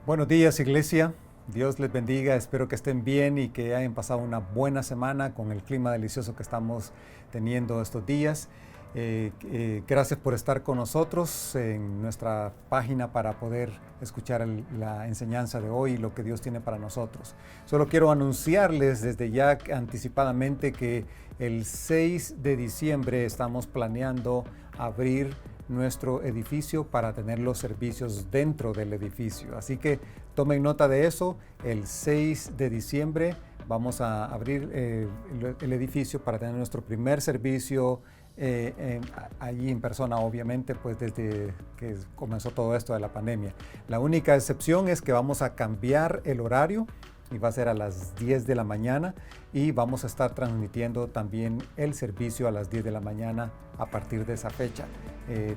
Buenos días, iglesia. Dios les bendiga. Espero que estén bien y que hayan pasado una buena semana con el clima delicioso que estamos teniendo estos días. Gracias por estar con nosotros en nuestra página para poder escuchar la enseñanza de hoy y lo que Dios tiene para nosotros. Solo quiero anunciarles desde ya anticipadamente que el 6 de diciembre estamos planeando abrir nuestro edificio para tener los servicios dentro del edificio. Así que tomen nota de eso. El 6 de diciembre vamos a abrir el edificio para tener nuestro primer servicio allí en persona, obviamente, pues desde que comenzó todo esto de la pandemia. La única excepción es que vamos a cambiar el horario y va a ser a las 10 de la mañana y vamos a estar transmitiendo también el servicio a las 10 de la mañana a partir de esa fecha,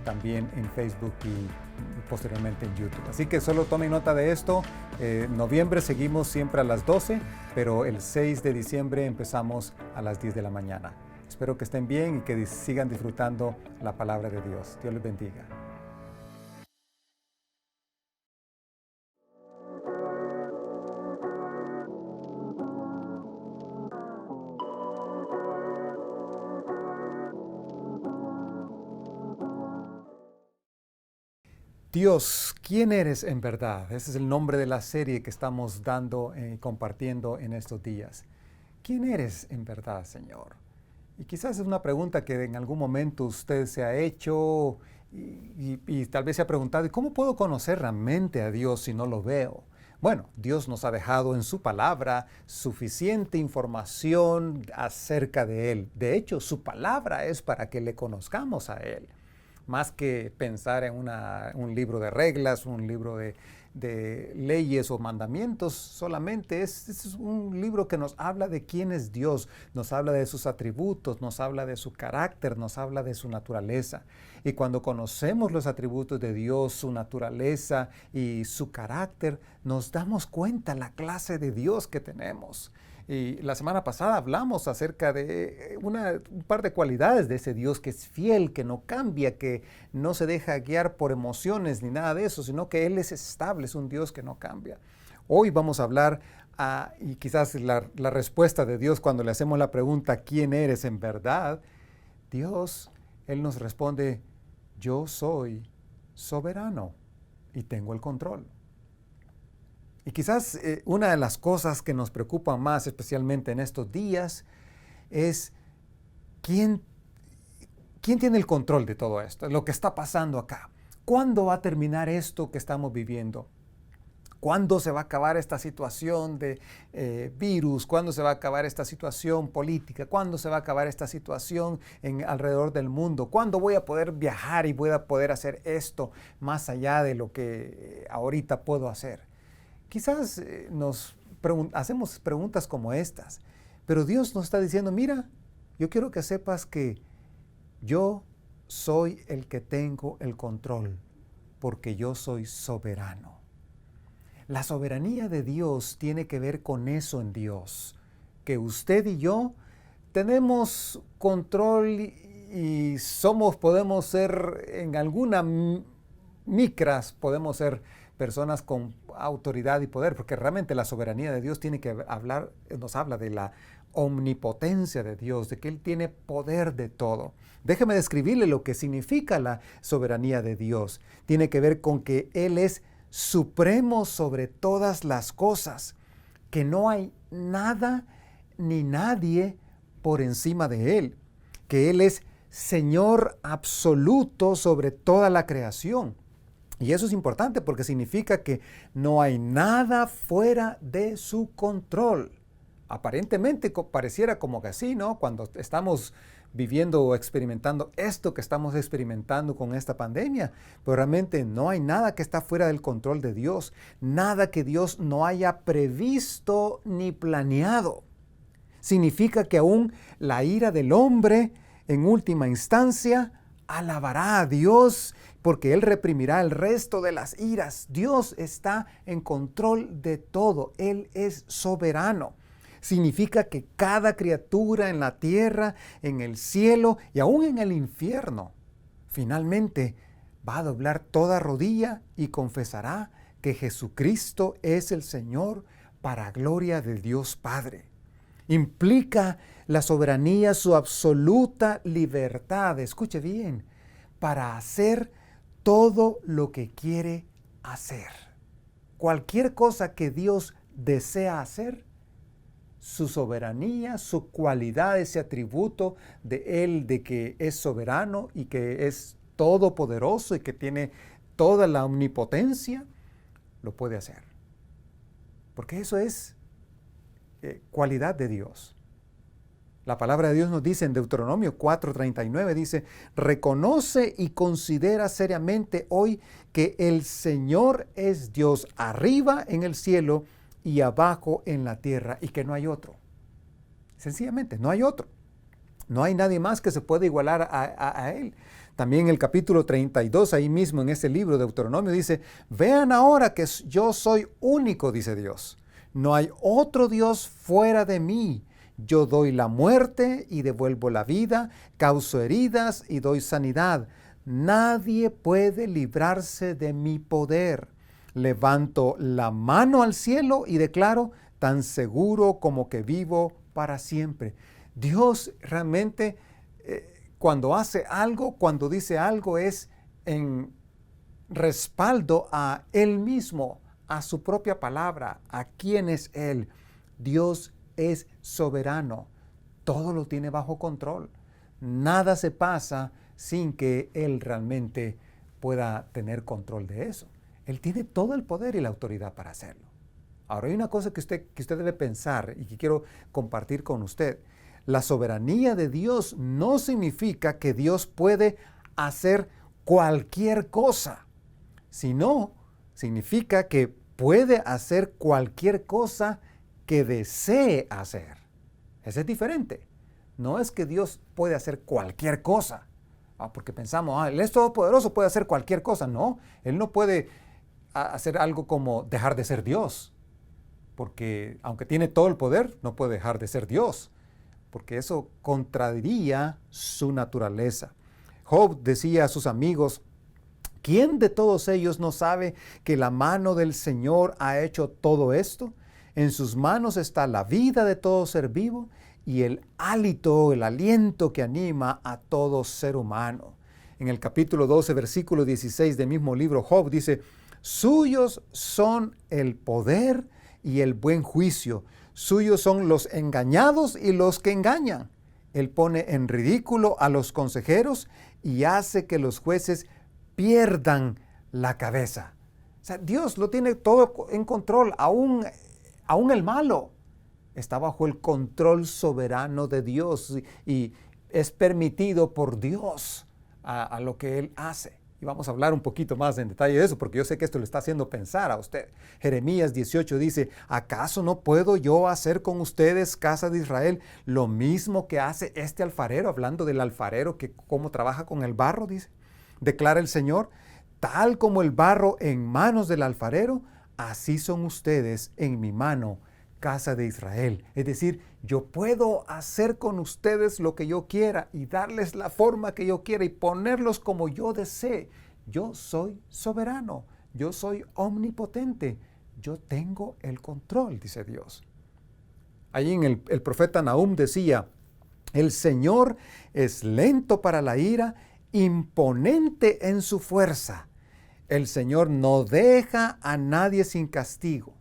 también en Facebook y posteriormente en YouTube. Así que solo tomen nota de esto. Noviembre seguimos siempre a las 12, pero el 6 de diciembre empezamos a las 10 de la mañana. Espero que estén bien y que sigan disfrutando la palabra de Dios. Dios les bendiga. Dios, ¿quién eres en verdad? Ese es el nombre de la serie que estamos dando y compartiendo en estos días. ¿Quién eres en verdad, Señor? Y quizás es una pregunta que en algún momento usted se ha hecho y tal vez se ha preguntado, ¿y cómo puedo conocer realmente a Dios si no lo veo? Bueno, Dios nos ha dejado en su palabra suficiente información acerca de Él. De hecho, su palabra es para que le conozcamos a Él. Más que pensar en un libro de reglas, un libro de leyes o mandamientos, solamente es un libro que nos habla de quién es Dios, nos habla de sus atributos, nos habla de su carácter, nos habla de su naturaleza. Y cuando conocemos los atributos de Dios, su naturaleza y su carácter, nos damos cuenta la clase de Dios que tenemos. Y la semana pasada hablamos acerca de un par de cualidades de ese Dios que es fiel, que no cambia, que no se deja guiar por emociones ni nada de eso, sino que Él es estable, es un Dios que no cambia. Hoy vamos a hablar, y quizás la respuesta de Dios cuando le hacemos la pregunta, ¿quién eres en verdad? Dios, Él nos responde, yo soy soberano y tengo el control. Y quizás una de las cosas que nos preocupa más, especialmente en estos días, es quién, quién tiene el control de todo esto, lo que está pasando acá. ¿Cuándo va a terminar esto que estamos viviendo? ¿Cuándo se va a acabar esta situación de virus? ¿Cuándo se va a acabar esta situación política? ¿Cuándo se va a acabar esta situación alrededor del mundo? ¿Cuándo voy a poder viajar y voy a poder hacer esto más allá de lo que ahorita puedo hacer? Quizás hacemos preguntas como estas, pero Dios nos está diciendo, mira, yo quiero que sepas que yo soy el que tengo el control, porque yo soy soberano. La soberanía de Dios tiene que ver con eso en Dios, que usted y yo tenemos control y podemos ser en alguna micras, podemos ser personas con autoridad y poder, porque realmente la soberanía de Dios nos habla de la omnipotencia de Dios, de que Él tiene poder de todo. Déjeme describirle lo que significa la soberanía de Dios. Tiene que ver con que Él es supremo sobre todas las cosas, que no hay nada ni nadie por encima de Él, que Él es Señor absoluto sobre toda la creación. Y eso es importante porque significa que no hay nada fuera de su control. Aparentemente pareciera como que sí, ¿no? Cuando estamos viviendo o experimentando esto que estamos experimentando con esta pandemia, pero realmente no hay nada que está fuera del control de Dios, nada que Dios no haya previsto ni planeado. Significa que aún la ira del hombre, en última instancia, alabará a Dios porque Él reprimirá el resto de las iras. Dios está en control de todo. Él es soberano. Significa que cada criatura en la tierra, en el cielo y aún en el infierno, finalmente va a doblar toda rodilla y confesará que Jesucristo es el Señor para gloria de Dios Padre. Implica la soberanía, su absoluta libertad, escuche bien, para hacer todo lo que quiere hacer. Cualquier cosa que Dios desea hacer, su soberanía, su cualidad, ese atributo de Él, de que es soberano y que es todopoderoso y que tiene toda la omnipotencia, lo puede hacer. Porque eso es cualidad de Dios. La palabra de Dios nos dice en Deuteronomio 4:39, dice, reconoce y considera seriamente hoy que el Señor es Dios arriba en el cielo y abajo en la tierra, y que no hay otro. Sencillamente, no hay otro. No hay nadie más que se pueda igualar a Él. También en el capítulo 32, ahí mismo en ese libro de Deuteronomio, dice, vean ahora que yo soy único, dice Dios. No hay otro Dios fuera de mí. Yo doy la muerte y devuelvo la vida, causo heridas y doy sanidad. Nadie puede librarse de mi poder. Levanto la mano al cielo y declaro, tan seguro como que vivo para siempre. Dios realmente, cuando hace algo, cuando dice algo, es en respaldo a Él mismo, a su propia palabra, a quién es Él. Dios es soberano, todo lo tiene bajo control. Nada se pasa sin que Él realmente pueda tener control de eso. Él tiene todo el poder y la autoridad para hacerlo. Ahora hay una cosa que usted debe pensar y que quiero compartir con usted. La soberanía de Dios no significa que Dios puede hacer cualquier cosa, sino significa que puede hacer cualquier cosa que desee hacer. Eso es diferente. No es que Dios puede hacer cualquier cosa, porque pensamos, Él es todopoderoso, puede hacer cualquier cosa. No, Él no puede hacer algo como dejar de ser Dios, porque aunque tiene todo el poder, no puede dejar de ser Dios, porque eso contradiría su naturaleza. Job decía a sus amigos, ¿quién de todos ellos no sabe que la mano del Señor ha hecho todo esto? En sus manos está la vida de todo ser vivo y el hálito, el aliento que anima a todo ser humano. En el capítulo 12, versículo 16 del mismo libro, Job dice, suyos son el poder y el buen juicio. Suyos son los engañados y los que engañan. Él pone en ridículo a los consejeros y hace que los jueces pierdan la cabeza. O sea, Dios lo tiene todo en control, aún el malo está bajo el control soberano de Dios y es permitido por Dios a lo que Él hace. Y vamos a hablar un poquito más en detalle de eso, porque yo sé que esto le está haciendo pensar a usted. Jeremías 18 dice, ¿acaso no puedo yo hacer con ustedes, casa de Israel, lo mismo que hace este alfarero? Hablando del alfarero, que cómo trabaja con el barro, dice. Declara el Señor, tal como el barro en manos del alfarero, así son ustedes en mi mano, casa de Israel. Es decir, yo puedo hacer con ustedes lo que yo quiera y darles la forma que yo quiera y ponerlos como yo desee. Yo soy soberano, yo soy omnipotente, yo tengo el control, dice Dios. Allí en el profeta Nahum decía, el Señor es lento para la ira, imponente en su fuerza. El Señor no deja a nadie sin castigo.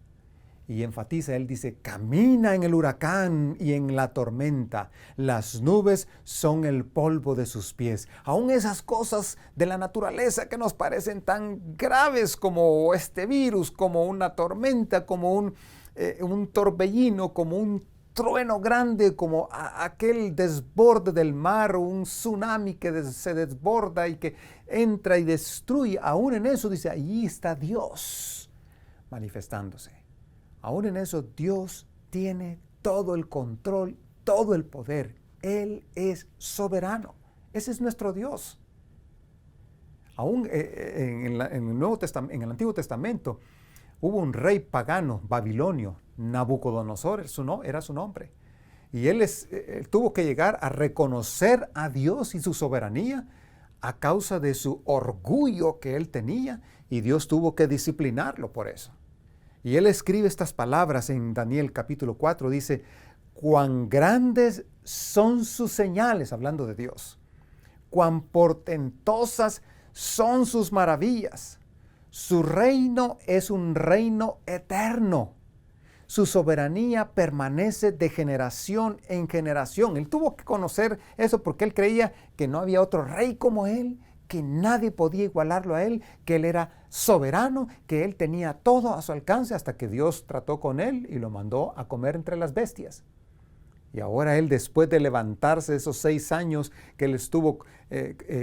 Y enfatiza, él dice, camina en el huracán y en la tormenta. Las nubes son el polvo de sus pies. Aún esas cosas de la naturaleza que nos parecen tan graves como este virus, como una tormenta, como un torbellino, como un trueno grande, como aquel desborde del mar, o un tsunami que se desborda y que entra y destruye. Aún en eso dice, allí está Dios manifestándose. Aún en eso Dios tiene todo el control, todo el poder. Él es soberano. Ese es nuestro Dios. Aún en el Antiguo Testamento hubo un rey pagano, babilonio, Nabucodonosor era su nombre. Y él tuvo que llegar a reconocer a Dios y su soberanía a causa de su orgullo que él tenía y Dios tuvo que disciplinarlo por eso. Y él escribe estas palabras en Daniel capítulo 4, dice, cuán grandes son sus señales, hablando de Dios, cuán portentosas son sus maravillas. Su reino es un reino eterno. Su soberanía permanece de generación en generación. Él tuvo que conocer eso porque él creía que no había otro rey como él, que nadie podía igualarlo a él, que él era soberano, que él tenía todo a su alcance hasta que Dios trató con él y lo mandó a comer entre las bestias. Y ahora él, después de levantarse esos 6 años que él estuvo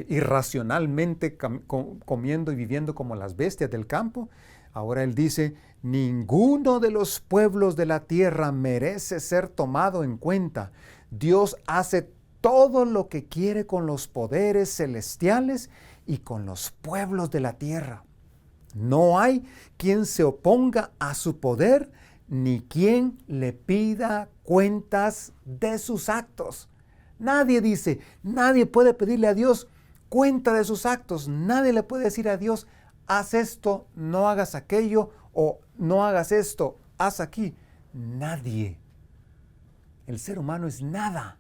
irracionalmente comiendo y viviendo como las bestias del campo, ahora él dice, ninguno de los pueblos de la tierra merece ser tomado en cuenta. Dios hace todo lo que quiere con los poderes celestiales y con los pueblos de la tierra. No hay quien se oponga a su poder, ni quien le pida cuentas de sus actos. Nadie dice, nadie puede pedirle a Dios cuenta de sus actos. Nadie le puede decir a Dios, haz esto, no hagas aquello, o no hagas esto, haz aquí. Nadie. El ser humano es nada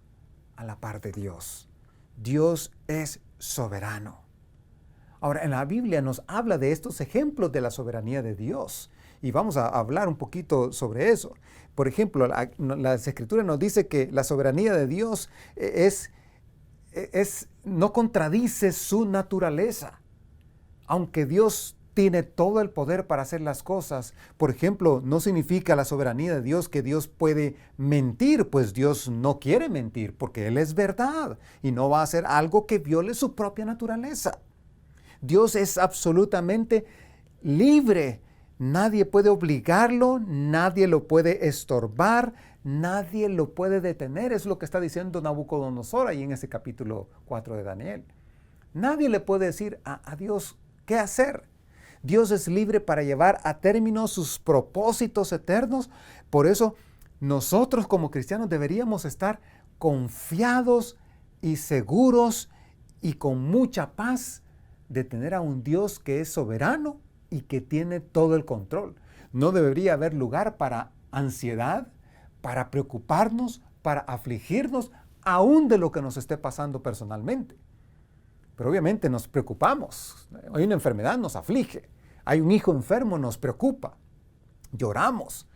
a la par de Dios. Dios es soberano. Ahora, en la Biblia nos habla de estos ejemplos de la soberanía de Dios. Y vamos a hablar un poquito sobre eso. Por ejemplo, la Escritura nos dice que la soberanía de Dios no contradice su naturaleza. Aunque Dios tiene todo el poder para hacer las cosas, por ejemplo, no significa la soberanía de Dios que Dios puede mentir, pues Dios no quiere mentir, porque Él es verdad y no va a hacer algo que viole su propia naturaleza. Dios es absolutamente libre. Nadie puede obligarlo, nadie lo puede estorbar, nadie lo puede detener. Es lo que está diciendo Nabucodonosor ahí en ese capítulo 4 de Daniel. Nadie le puede decir a Dios qué hacer. Dios es libre para llevar a término sus propósitos eternos. Por eso nosotros como cristianos deberíamos estar confiados y seguros y con mucha paz de tener a un Dios que es soberano y que tiene todo el control. No debería haber lugar para ansiedad, para preocuparnos, para afligirnos, aún de lo que nos esté pasando personalmente. Pero obviamente nos preocupamos. Hay una enfermedad, nos aflige. Hay un hijo enfermo, nos preocupa. Lloramos.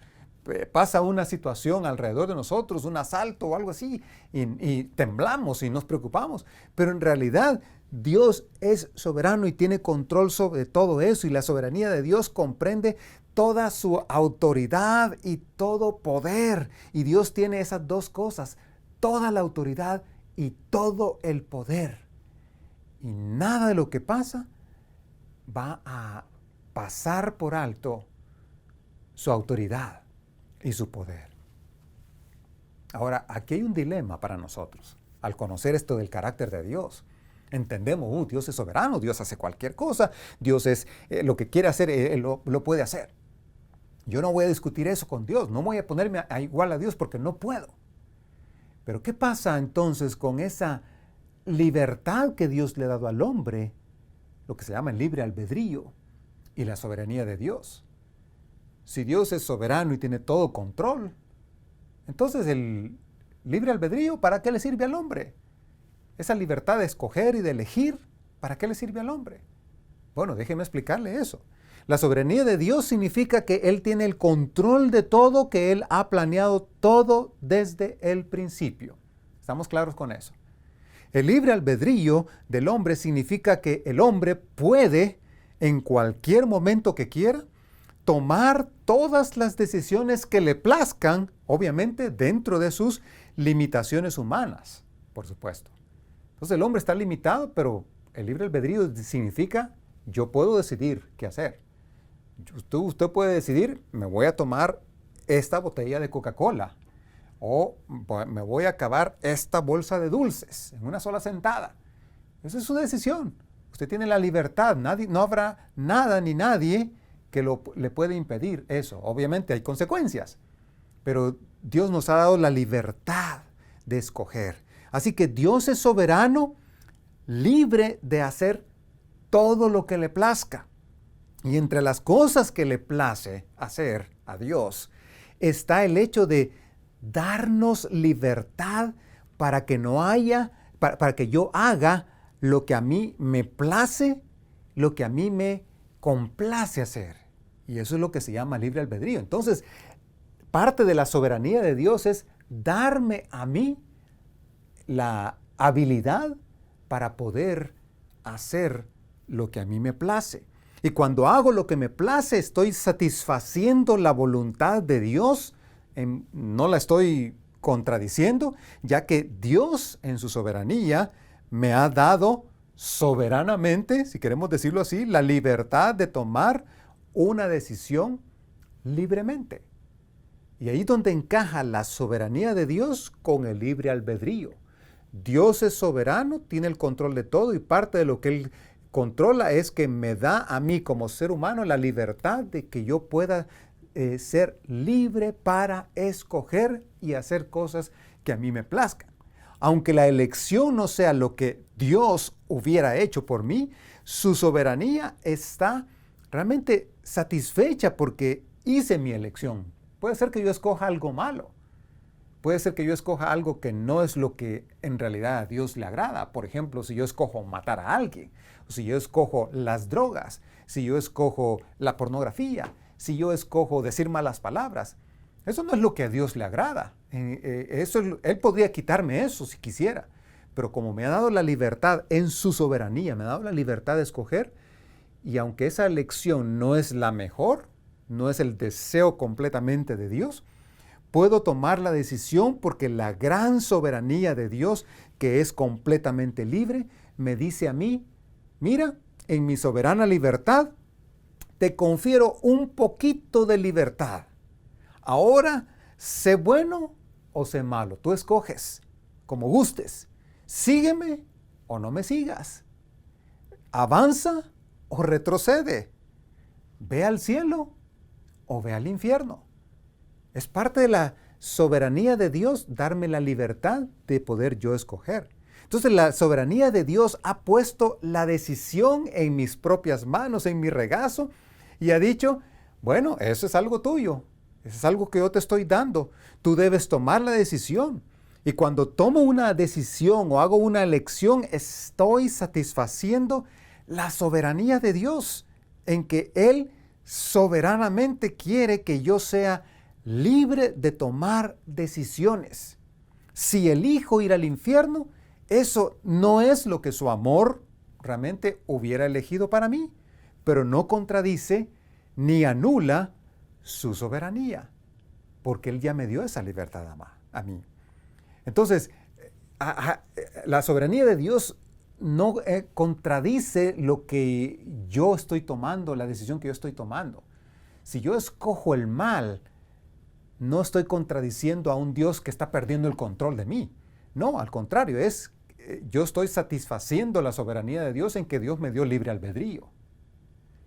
Pasa una situación alrededor de nosotros, un asalto o algo así, y temblamos y nos preocupamos. Pero en realidad Dios es soberano y tiene control sobre todo eso, y la soberanía de Dios comprende toda su autoridad y todo poder. Y Dios tiene esas dos cosas, toda la autoridad y todo el poder. Y nada de lo que pasa va a pasar por alto su autoridad y su poder. Ahora, aquí hay un dilema para nosotros. Al conocer esto del carácter de Dios, entendemos, Dios es soberano, Dios hace cualquier cosa, Dios es lo que quiere hacer, Él lo puede hacer. Yo no voy a discutir eso con Dios, no voy a ponerme a igual a Dios porque no puedo. Pero ¿qué pasa entonces con esa libertad que Dios le ha dado al hombre, lo que se llama el libre albedrío y la soberanía de Dios? Si Dios es soberano y tiene todo control, entonces el libre albedrío, ¿para qué le sirve al hombre? Esa libertad de escoger y de elegir, ¿para qué le sirve al hombre? Bueno, déjeme explicarle eso. La soberanía de Dios significa que Él tiene el control de todo, que Él ha planeado todo desde el principio. ¿Estamos claros con eso? El libre albedrío del hombre significa que el hombre puede, en cualquier momento que quiera, tomar todas las decisiones que le plazcan, obviamente dentro de sus limitaciones humanas, por supuesto. Entonces el hombre está limitado, pero el libre albedrío significa yo puedo decidir qué hacer. Usted puede decidir, me voy a tomar esta botella de Coca-Cola o me voy a acabar esta bolsa de dulces en una sola sentada. Esa es su decisión. Usted tiene la libertad. No habrá nada ni nadie que le puede impedir eso. Obviamente hay consecuencias, pero Dios nos ha dado la libertad de escoger. Así que Dios es soberano, libre de hacer todo lo que le plazca. Y entre las cosas que le place hacer a Dios está el hecho de darnos libertad para que no haya, para que yo haga lo que a mí me place, lo que a mí me complace hacer. Y eso es lo que se llama libre albedrío. Entonces, parte de la soberanía de Dios es darme a mí la habilidad para poder hacer lo que a mí me place. Y cuando hago lo que me place, estoy satisfaciendo la voluntad de Dios, no la estoy contradiciendo, ya que Dios en su soberanía me ha dado soberanamente, si queremos decirlo así, la libertad de tomar una decisión libremente. Y ahí es donde encaja la soberanía de Dios con el libre albedrío. Dios es soberano, tiene el control de todo y parte de lo que Él controla es que me da a mí como ser humano la libertad de que yo pueda ser libre para escoger y hacer cosas que a mí me plazcan. Aunque la elección no sea lo que Dios hubiera hecho por mí, su soberanía está realmente satisfecha porque hice mi elección. Puede ser que yo escoja algo malo. Puede ser que yo escoja algo que no es lo que en realidad a Dios le agrada. Por ejemplo, si yo escojo matar a alguien, o si yo escojo las drogas, si yo escojo la pornografía, si yo escojo decir malas palabras. Eso no es lo que a Dios le agrada. Él podría quitarme eso si quisiera. Pero como me ha dado la libertad en su soberanía, me ha dado la libertad de escoger, y aunque esa elección no es la mejor, no es el deseo completamente de Dios, puedo tomar la decisión porque la gran soberanía de Dios, que es completamente libre, me dice a mí, mira, en mi soberana libertad, te confiero un poquito de libertad. Ahora, sé bueno o sé malo. Tú escoges, como gustes. Sígueme o no me sigas. Avanza o retrocede. Ve al cielo o ve al infierno. Es parte de la soberanía de Dios darme la libertad de poder yo escoger. Entonces la soberanía de Dios ha puesto la decisión en mis propias manos, en mi regazo, y ha dicho, bueno, eso es algo tuyo, eso es algo que yo te estoy dando, tú debes tomar la decisión. Y cuando tomo una decisión o hago una elección, estoy satisfaciendo la soberanía de Dios, en que Él soberanamente quiere que yo sea libre de tomar decisiones. Si elijo ir al infierno, eso no es lo que su amor realmente hubiera elegido para mí, pero no contradice ni anula su soberanía, porque Él ya me dio esa libertad a mí. Entonces, la soberanía de Dios no contradice lo que yo estoy tomando, la decisión que yo estoy tomando. Si yo escojo el mal, no estoy contradiciendo a un Dios que está perdiendo el control de mí. No, al contrario, yo estoy satisfaciendo la soberanía de Dios en que Dios me dio libre albedrío.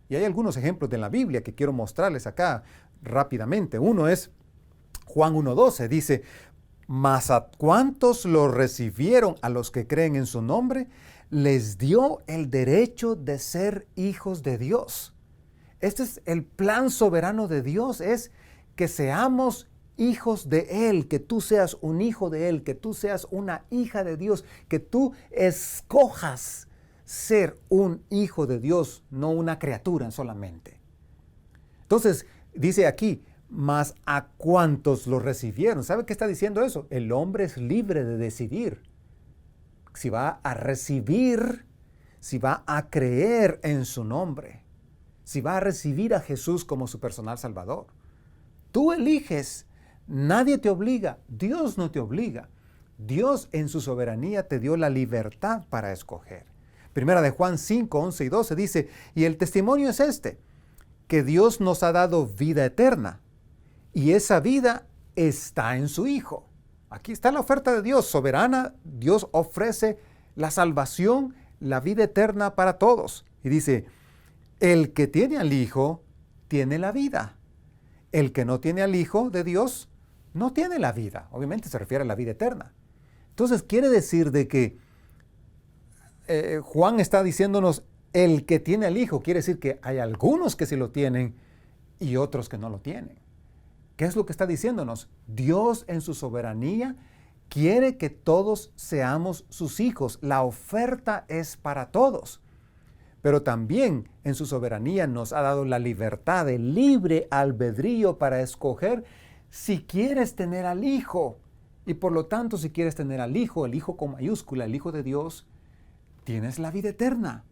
Y hay algunos ejemplos de la Biblia que quiero mostrarles acá rápidamente. Uno es Juan 1:12, dice, mas a cuantos lo recibieron, a los que creen en su nombre, les dio el derecho de ser hijos de Dios. Este es el plan soberano de Dios, es que seamos hijos de Él, que tú seas un hijo de Él, que tú seas una hija de Dios, que tú escojas ser un hijo de Dios, no una criatura solamente. Entonces, dice aquí, mas a cuantos lo recibieron. ¿Sabe qué está diciendo eso? El hombre es libre de decidir si va a recibir, si va a creer en su nombre, si va a recibir a Jesús como su personal Salvador. Tú eliges, nadie te obliga, Dios no te obliga. Dios en su soberanía te dio la libertad para escoger. Primera de Juan 5:11 y 12 dice, y el testimonio es este, que Dios nos ha dado vida eterna, y esa vida está en su Hijo. Aquí está la oferta de Dios, soberana. Dios ofrece la salvación, la vida eterna para todos. Y dice, el que tiene al Hijo, tiene la vida. El que no tiene al Hijo de Dios, no tiene la vida. Obviamente se refiere a la vida eterna. Entonces quiere decir de que Juan está diciéndonos, el que tiene al Hijo, quiere decir que hay algunos que sí lo tienen y otros que no lo tienen. ¿Qué es lo que está diciéndonos? Dios en su soberanía quiere que todos seamos sus hijos. La oferta es para todos. Pero también en su soberanía nos ha dado la libertad, el libre albedrío para escoger si quieres tener al Hijo. Y por lo tanto, si quieres tener al Hijo, el Hijo con mayúscula, el Hijo de Dios, tienes la vida eterna.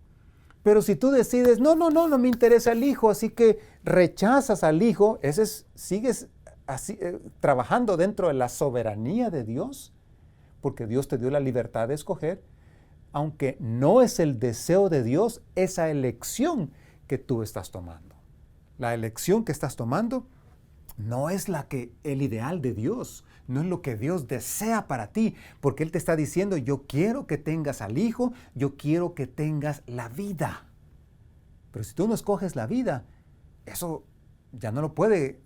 Pero si tú decides, no me interesa el Hijo, así que rechazas al Hijo, sigues así, trabajando dentro de la soberanía de Dios, porque Dios te dio la libertad de escoger, aunque no es el deseo de Dios, esa elección que tú estás tomando. La elección que estás tomando no es el ideal de Dios, no es lo que Dios desea para ti, porque Él te está diciendo, yo quiero que tengas al Hijo, yo quiero que tengas la vida. Pero si tú no escoges la vida, eso ya no te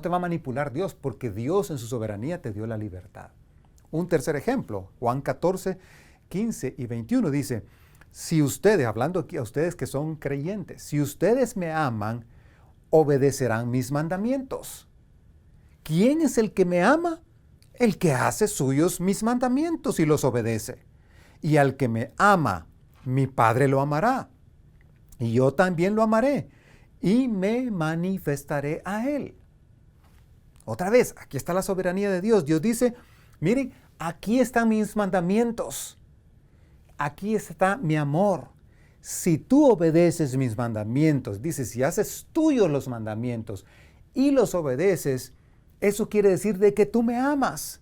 va a manipular Dios, porque Dios en su soberanía te dio la libertad. Un tercer ejemplo, Juan 14, 15 y 21 dice, si ustedes, hablando aquí a ustedes que son creyentes, si ustedes me aman, obedecerán mis mandamientos. ¿Quién es el que me ama? El que hace suyos mis mandamientos y los obedece. Y al que me ama, mi Padre lo amará. Y yo también lo amaré y me manifestaré a él. Otra vez, aquí está la soberanía de Dios. Dios dice, miren, aquí están mis mandamientos. Aquí está mi amor. Si tú obedeces mis mandamientos, dice, si haces tuyos los mandamientos y los obedeces, eso quiere decir de que tú me amas.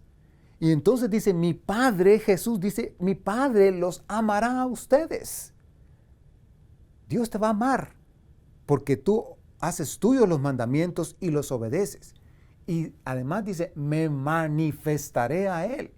Y entonces dice, mi Padre, Jesús dice, mi Padre los amará a ustedes. Dios te va a amar porque tú haces tuyos los mandamientos y los obedeces. Y además dice, me manifestaré a Él.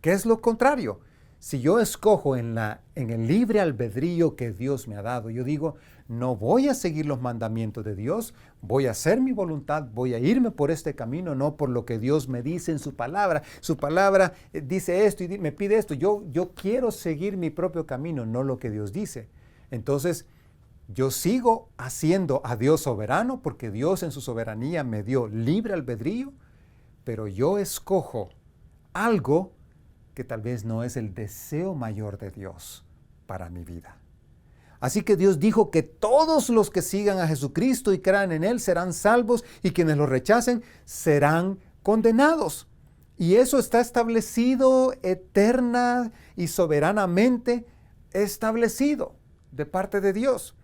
¿Qué es lo contrario? Si yo escojo en el libre albedrío que Dios me ha dado, yo digo, no voy a seguir los mandamientos de Dios, voy a hacer mi voluntad, voy a irme por este camino, no por lo que Dios me dice en su palabra. Su palabra dice esto y me pide esto. Yo quiero seguir mi propio camino, no lo que Dios dice. Entonces, yo sigo haciendo a Dios soberano porque Dios en su soberanía me dio libre albedrío, pero yo escojo algo que tal vez no es el deseo mayor de Dios para mi vida. Así que Dios dijo que todos los que sigan a Jesucristo y crean en Él serán salvos y quienes lo rechacen serán condenados. Y eso está establecido eterna y soberanamente establecido de parte de Dios.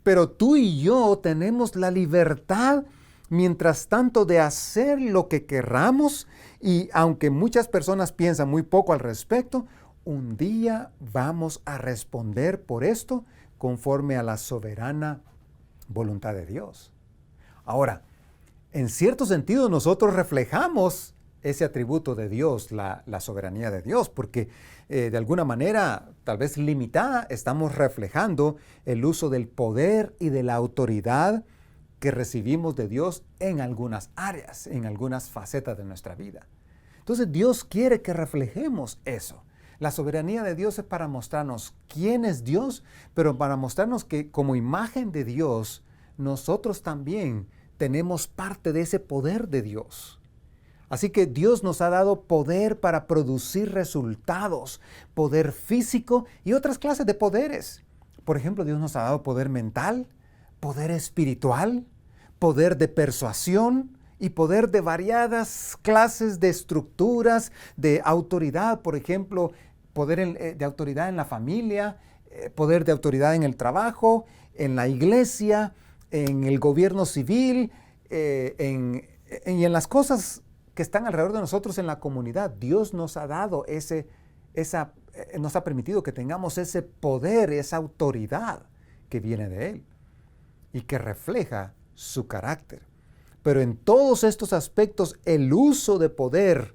Pero tú y yo tenemos la libertad, mientras tanto, de hacer lo que querramos, y aunque muchas personas piensan muy poco al respecto, un día vamos a responder por esto conforme a la soberana voluntad de Dios. Ahora, en cierto sentido nosotros reflejamos ese atributo de Dios, la soberanía de Dios, porque de alguna manera, tal vez limitada, estamos reflejando el uso del poder y de la autoridad que recibimos de Dios en algunas áreas, en algunas facetas de nuestra vida. Entonces Dios quiere que reflejemos eso. La soberanía de Dios es para mostrarnos quién es Dios, pero para mostrarnos que como imagen de Dios, nosotros también tenemos parte de ese poder de Dios. Así que Dios nos ha dado poder para producir resultados, poder físico y otras clases de poderes. Por ejemplo, Dios nos ha dado poder mental, poder espiritual, poder de persuasión y poder de variadas clases de estructuras, de autoridad. Por ejemplo, poder de autoridad en la familia, poder de autoridad en el trabajo, en la iglesia, en el gobierno civil, y en las cosas que están alrededor de nosotros en la comunidad. Dios nos ha dado nos ha permitido que tengamos ese poder, esa autoridad que viene de Él y que refleja su carácter. Pero en todos estos aspectos, el uso de poder,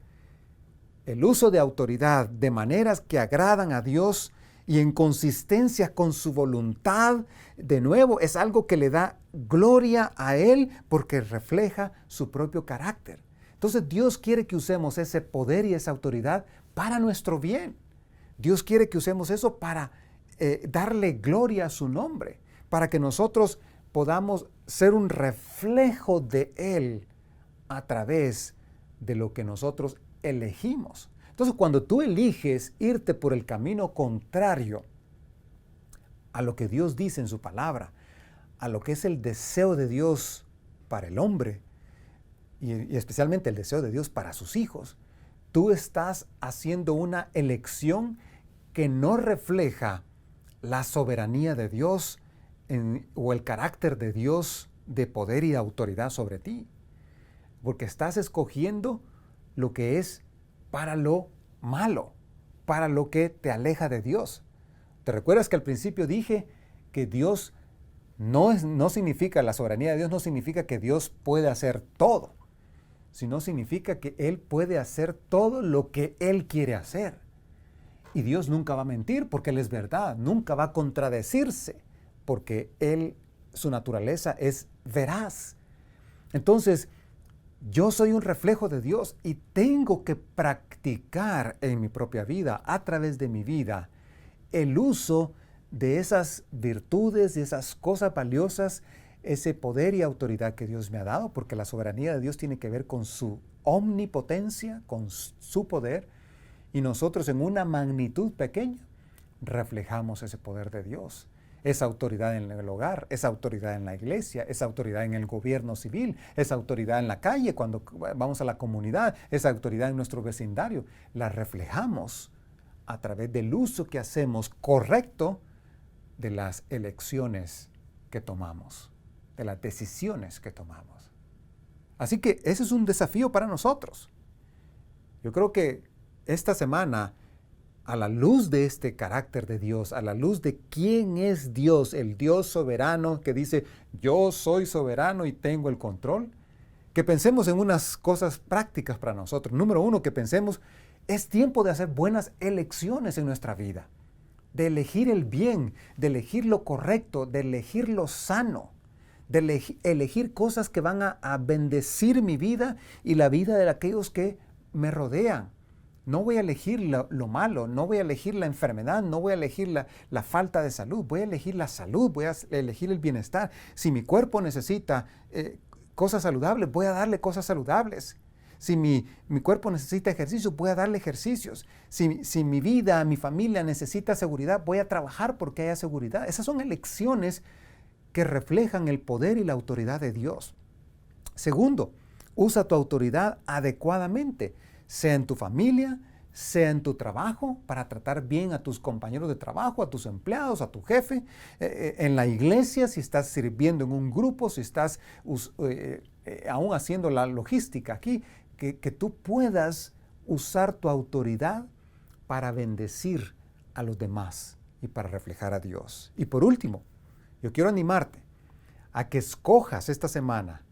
el uso de autoridad de maneras que agradan a Dios y en consistencia con su voluntad, de nuevo, es algo que le da gloria a Él porque refleja su propio carácter. Entonces Dios quiere que usemos ese poder y esa autoridad para nuestro bien. Dios quiere que usemos eso para darle gloria a su nombre, para que nosotros podamos ser un reflejo de Él a través de lo que nosotros elegimos. Entonces, cuando tú eliges irte por el camino contrario a lo que Dios dice en su palabra, a lo que es el deseo de Dios para el hombre, y especialmente el deseo de Dios para sus hijos, tú estás haciendo una elección que no refleja la soberanía de Dios o el carácter de Dios de poder y de autoridad sobre ti. Porque estás escogiendo lo que es para lo malo, para lo que te aleja de Dios. ¿Te recuerdas que al principio dije que Dios no significa, la soberanía de Dios no significa que Dios puede hacer todo, sino significa que Él puede hacer todo lo que Él quiere hacer. Y Dios nunca va a mentir porque Él es verdad, nunca va a contradecirse porque su naturaleza es veraz. Entonces, yo soy un reflejo de Dios y tengo que practicar en mi propia vida, a través de mi vida, el uso de esas virtudes, de esas cosas valiosas, ese poder y autoridad que Dios me ha dado, porque la soberanía de Dios tiene que ver con su omnipotencia, con su poder, y nosotros en una magnitud pequeña reflejamos ese poder de Dios. Esa autoridad en el hogar, esa autoridad en la iglesia, esa autoridad en el gobierno civil, esa autoridad en la calle cuando vamos a la comunidad, esa autoridad en nuestro vecindario, la reflejamos a través del uso que hacemos correcto de las elecciones que tomamos, de las decisiones que tomamos. Así que ese es un desafío para nosotros. Yo creo que esta semana, a la luz de este carácter de Dios, a la luz de quién es Dios, el Dios soberano que dice, yo soy soberano y tengo el control, que pensemos en unas cosas prácticas para nosotros. Número uno, que pensemos, es tiempo de hacer buenas elecciones en nuestra vida, de elegir el bien, de elegir lo correcto, de elegir lo sano, de elegir cosas que van a bendecir mi vida y la vida de aquellos que me rodean. No voy a elegir lo malo, no voy a elegir la enfermedad, no voy a elegir la falta de salud, voy a elegir la salud, voy a elegir el bienestar. Si mi cuerpo necesita cosas saludables, voy a darle cosas saludables. Si mi cuerpo necesita ejercicio, voy a darle ejercicios. Si mi vida, mi familia necesita seguridad, voy a trabajar porque haya seguridad. Esas son elecciones que reflejan el poder y la autoridad de Dios. Segundo, usa tu autoridad adecuadamente, sea en tu familia, sea en tu trabajo, para tratar bien a tus compañeros de trabajo, a tus empleados, a tu jefe, en la iglesia, si estás sirviendo en un grupo, si estás aún haciendo la logística aquí, que tú puedas usar tu autoridad para bendecir a los demás y para reflejar a Dios. Y por último, yo quiero animarte a que escojas esta semana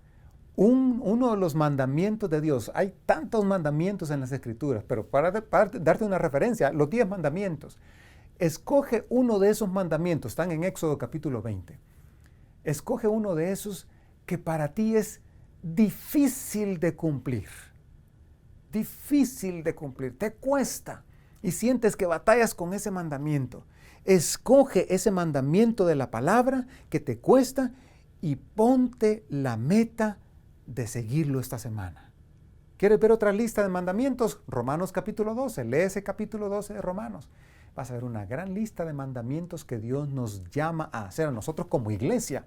uno de los mandamientos de Dios. Hay tantos mandamientos en las Escrituras, pero para darte una referencia, los 10 mandamientos. Escoge uno de esos mandamientos, están en Éxodo capítulo 20. Escoge uno de esos que para ti es difícil de cumplir. Difícil de cumplir, te cuesta y sientes que batallas con ese mandamiento. Escoge ese mandamiento de la palabra que te cuesta y ponte la meta de seguirlo esta semana. ¿Quieres ver otra lista de mandamientos? Romanos capítulo 12, lee ese capítulo 12 de Romanos. Vas a ver una gran lista de mandamientos que Dios nos llama a hacer a nosotros como iglesia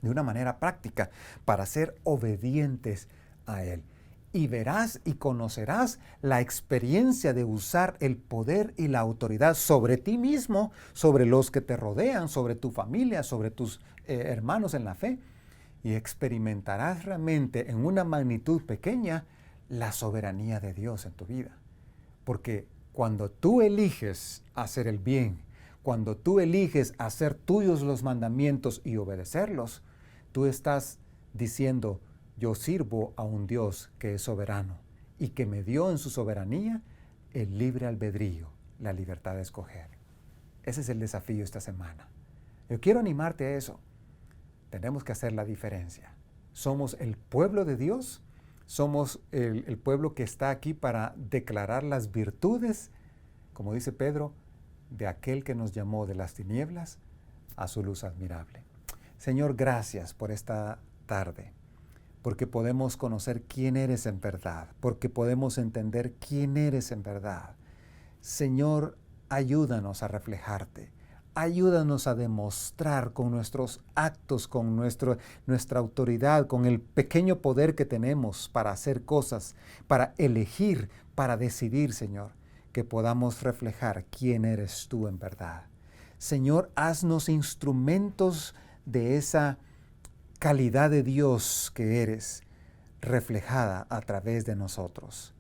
de una manera práctica para ser obedientes a Él. Y verás y conocerás la experiencia de usar el poder y la autoridad sobre ti mismo, sobre los que te rodean, sobre tu familia, sobre tus hermanos en la fe. Y experimentarás realmente en una magnitud pequeña la soberanía de Dios en tu vida. Porque cuando tú eliges hacer el bien, cuando tú eliges hacer tuyos los mandamientos y obedecerlos, tú estás diciendo, yo sirvo a un Dios que es soberano y que me dio en su soberanía el libre albedrío, la libertad de escoger. Ese es el desafío esta semana. Yo quiero animarte a eso. Tenemos que hacer la diferencia. Somos el pueblo de Dios, somos el pueblo que está aquí para declarar las virtudes, como dice Pedro, de aquel que nos llamó de las tinieblas a su luz admirable. Señor, gracias por esta tarde, porque podemos conocer quién eres en verdad, porque podemos entender quién eres en verdad. Señor, ayúdanos a reflejarte. Ayúdanos a demostrar con nuestros actos, con nuestra autoridad, con el pequeño poder que tenemos para hacer cosas, para elegir, para decidir, Señor, que podamos reflejar quién eres tú en verdad. Señor, haznos instrumentos de esa calidad de Dios que eres, reflejada a través de nosotros.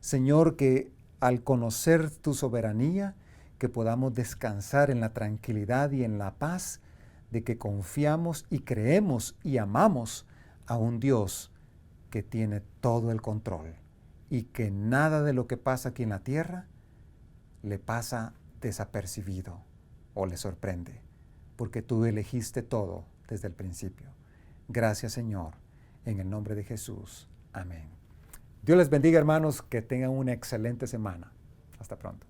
Señor, que al conocer tu soberanía, que podamos descansar en la tranquilidad y en la paz de que confiamos y creemos y amamos a un Dios que tiene todo el control y que nada de lo que pasa aquí en la tierra le pasa desapercibido o le sorprende, porque tú elegiste todo desde el principio. Gracias, Señor, en el nombre de Jesús. Amén. Dios les bendiga, hermanos, que tengan una excelente semana. Hasta pronto.